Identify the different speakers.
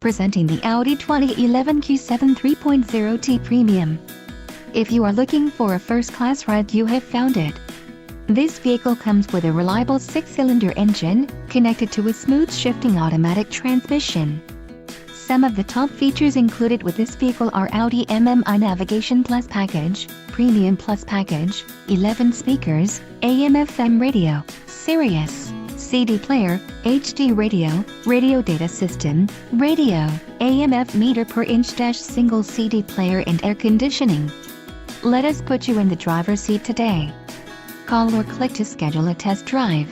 Speaker 1: Presenting the Audi 2011 Q7 3.0T Premium. If you are looking for a first-class ride, you have found it. This vehicle comes with a reliable 6-cylinder engine, connected to a smooth shifting automatic transmission. Some of the top features included with this vehicle are Audi MMI Navigation Plus Package, Premium Plus Package, 11 speakers, AM/FM radio, Sirius, CD player, HD radio, radio data system, radio, AM/FM meter per inch single CD player and air conditioning. Let us put you in the driver's seat today. Call or click to schedule a test drive.